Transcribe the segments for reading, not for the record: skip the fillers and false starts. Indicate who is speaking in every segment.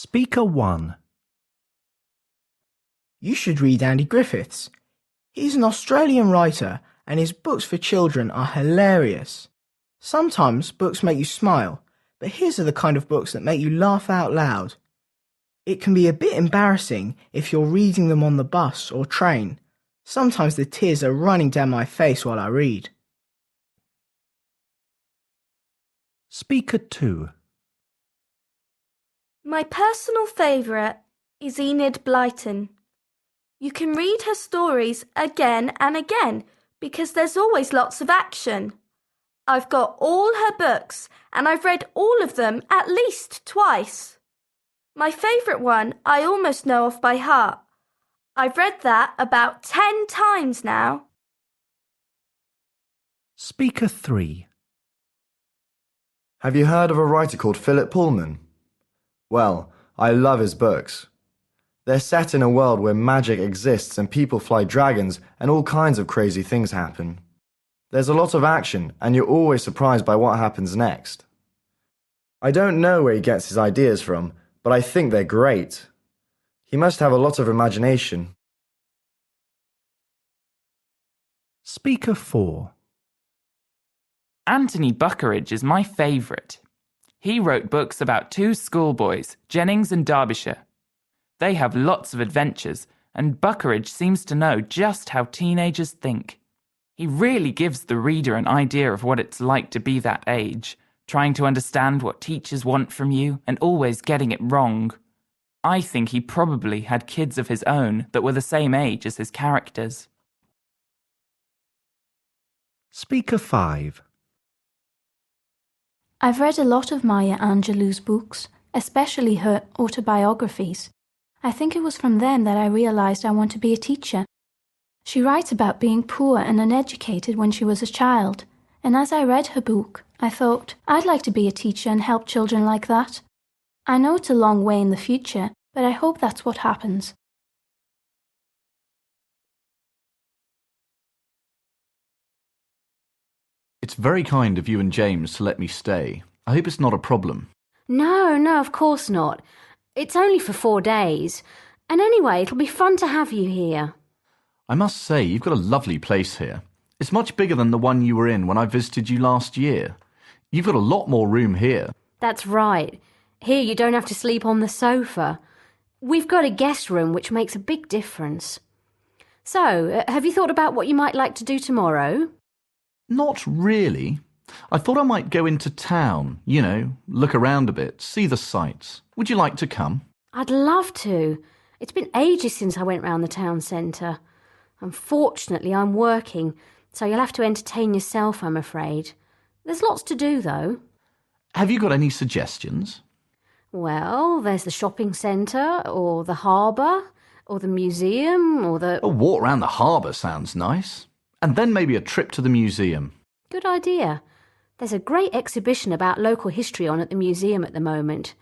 Speaker 1: Speaker 1.
Speaker 2: You should read Andy Griffiths. He's an Australian writer and his books for children are hilarious. Sometimes books make you smile, but his are the kind of books that make you laugh out loud. It can be a bit embarrassing if you're reading them on the bus or train. Sometimes the tears are running down my face while I read.
Speaker 1: Speaker 2.
Speaker 3: My personal favourite is Enid Blyton. You can read her stories again and again because there's always lots of action. I've got all her books and I've read all of them at least twice. My favourite one I almost know off by heart. I've read that about 10 times now.
Speaker 1: Speaker 3.
Speaker 4: Have you heard of a writer called Philip Pullman? Well, I love his books. They're set in a world where magic exists and people fly dragons and all kinds of crazy things happen. There's a lot of action and you're always surprised by what happens next. I don't know where he gets his ideas from, but I think they're great. He must have a lot of imagination.
Speaker 1: Speaker 4.
Speaker 5: Anthony Buckeridge is my favourite. He wrote books about two schoolboys, Jennings and Derbyshire. They have lots of adventures, and Buckeridge seems to know just how teenagers think. He really gives the reader an idea of what it's like to be that age, trying to understand what teachers want from you and always getting it wrong. I think he probably had kids of his own that were the same age as his characters.
Speaker 1: Speaker 5.
Speaker 6: I've read a lot of Maya Angelou's books, especially her autobiographies. I think it was from them that I realised I want to be a teacher. She writes about being poor and uneducated when she was a child, and as I read her book, I thought, I'd like to be a teacher and help children like that. I know it's a long way in the future, but I hope that's what happens.
Speaker 7: It's very kind of you and James to let me stay. I hope it's not a problem.
Speaker 8: No, of course not. It's only for 4 days. And anyway, it'll be fun to have you here.
Speaker 7: I must say, you've got a lovely place here. It's much bigger than the one you were in when I visited you last year. You've got a lot more room here.
Speaker 8: That's right. Here you don't have to sleep on the sofa. We've got a guest room, which makes a big difference. So, have you thought about what you might like to do tomorrow?
Speaker 7: Not really. I thought I might go into town, look around a bit, see the sights. Would you like to come?
Speaker 8: I'd love to. It's been ages since I went round the town centre. Unfortunately, I'm working, so you'll have to entertain yourself, I'm afraid. There's lots to do, though.
Speaker 7: Have you got any suggestions?
Speaker 8: Well, there's the shopping centre, or the harbour, or the museum, or the...
Speaker 7: A walk round the harbour sounds nice. And then maybe a trip to the museum.
Speaker 8: Good idea. There's a great exhibition about local history on at the museum at the moment.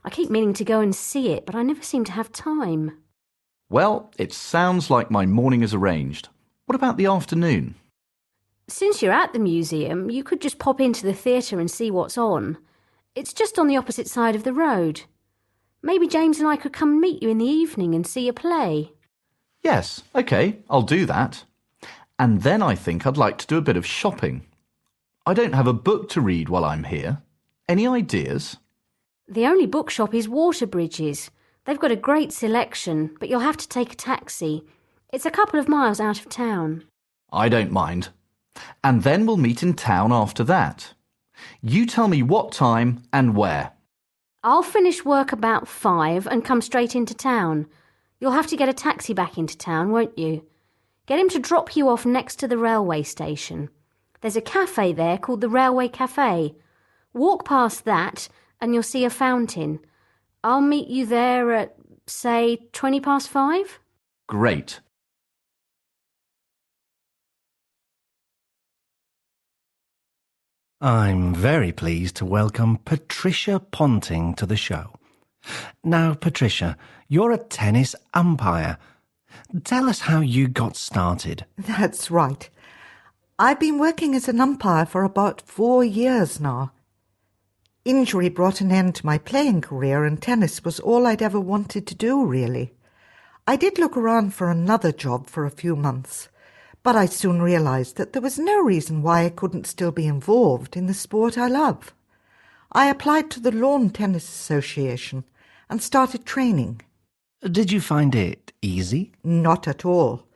Speaker 8: I keep meaning to go and see it, but I never seem to have time.
Speaker 7: Well, it sounds like my morning is arranged. What about the afternoon?
Speaker 8: Since you're at the museum, you could just pop into the theatre and see what's on. It's just on the opposite side of the road. Maybe James and I could come and meet you in the evening and see a play.
Speaker 7: Yes, OK, I'll do that. And then I think I'd like to do a bit of shopping. I don't have a book to read while I'm here. Any ideas?
Speaker 8: The only bookshop is Waterbridge's. They've got a great selection, but you'll have to take a taxi. It's a couple of miles out of town.
Speaker 7: I don't mind. And then we'll meet in town after that. You tell me what time and where.
Speaker 8: I'll finish work about 5 and come straight into town. You'll have to get a taxi back into town, won't you? Get him to drop you off next to the railway station. There's a cafe there called the Railway Cafe. Walk past that and you'll see a fountain. I'll meet you there at, say, 5:20.
Speaker 7: Great.
Speaker 1: I'm very pleased to welcome Patricia Ponting to the show. Now, Patricia, you're a tennis umpire. Tell us how you got started.
Speaker 9: That's right. I've been working as an umpire for about 4 years now. Injury brought an end to my playing career, and tennis was all I'd ever wanted to do, really. I did look around for another job for a few months, but I soon realised that there was no reason why I couldn't still be involved in the sport I love. I applied to the Lawn Tennis Association and started training.
Speaker 1: Did you find it easy?
Speaker 9: Not at all.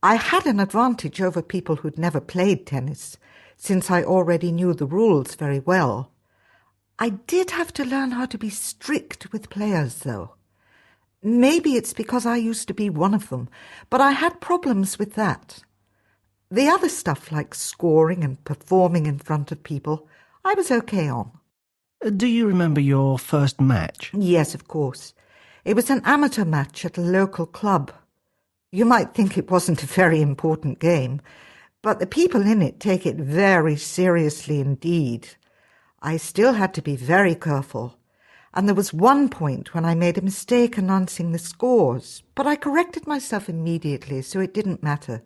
Speaker 9: I had an advantage over people who'd never played tennis, since I already knew the rules very well. I did have to learn how to be strict with players, though. Maybe it's because I used to be one of them, but I had problems with that. The other stuff, like scoring and performing in front of people, I was okay on.
Speaker 1: Do you remember your first match?
Speaker 9: Yes, of course. It was an amateur match at a local club. You might think it wasn't a very important game, but the people in it take it very seriously indeed. I still had to be very careful, and there was one point when I made a mistake announcing the scores, but I corrected myself immediately, so it didn't matter.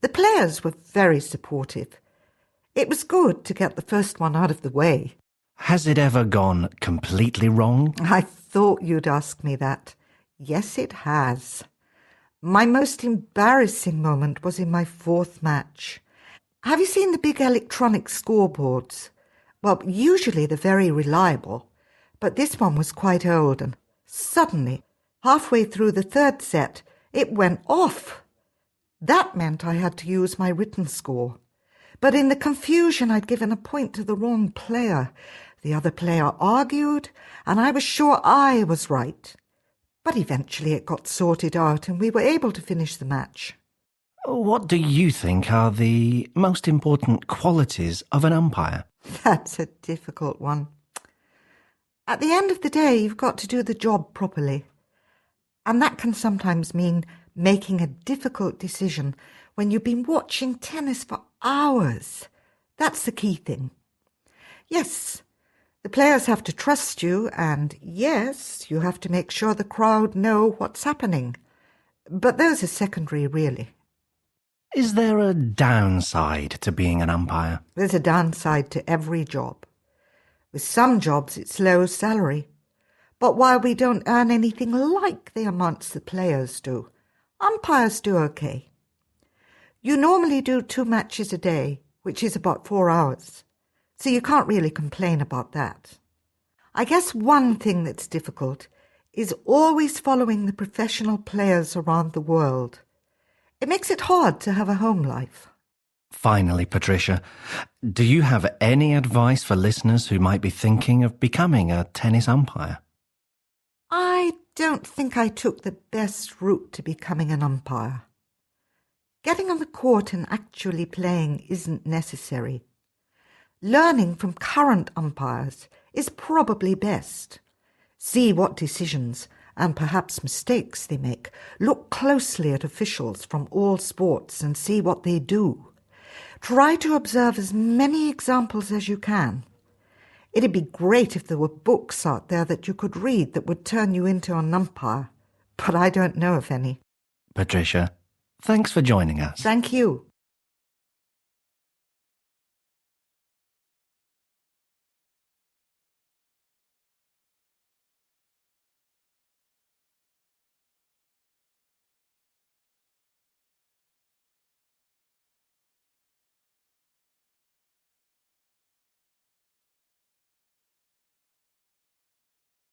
Speaker 9: The players were very supportive. It was good to get the first one out of the way.
Speaker 1: Has it ever gone completely wrong?
Speaker 9: I thought you'd ask me that. Yes, it has. My most embarrassing moment was in my fourth match. Have you seen the big electronic scoreboards? Well, usually they're very reliable, but this one was quite old, and suddenly, halfway through the third set, it went off. That meant I had to use my written score. But in the confusion, I'd given a point to the wrong player. The other player argued, and I was sure I was right. But eventually it got sorted out, and we were able to finish the match.
Speaker 1: What do you think are the most important qualities of an umpire?
Speaker 9: That's a difficult one. At the end of the day, you've got to do the job properly. And that can sometimes mean making a difficult decision when you've been watching tennis for hours. That's the key thing. Yes, the players have to trust you, and yes, you have to make sure the crowd know what's happening. But those are secondary, really.
Speaker 1: Is there a downside to being an umpire?
Speaker 9: There's a downside to every job. With some jobs, it's low salary. But while we don't earn anything like the amounts the players do, umpires do okay. You normally do 2 matches a day, which is about 4 hours. So you can't really complain about that. I guess one thing that's difficult is always following the professional players around the world. It makes it hard to have a home life.
Speaker 1: Finally, Patricia, do you have any advice for listeners who might be thinking of becoming a tennis umpire?
Speaker 9: I don't think I took the best route to becoming an umpire. Getting on the court and actually playing isn't necessary. Learning from current umpires is probably best. See what decisions and perhaps mistakes they make. Look closely at officials from all sports and see what they do. Try to observe as many examples as you can. It'd be great if there were books out there that you could read that would turn you into an umpire, but I don't know of any.
Speaker 1: Patricia, thanks for joining us.
Speaker 9: Thank you.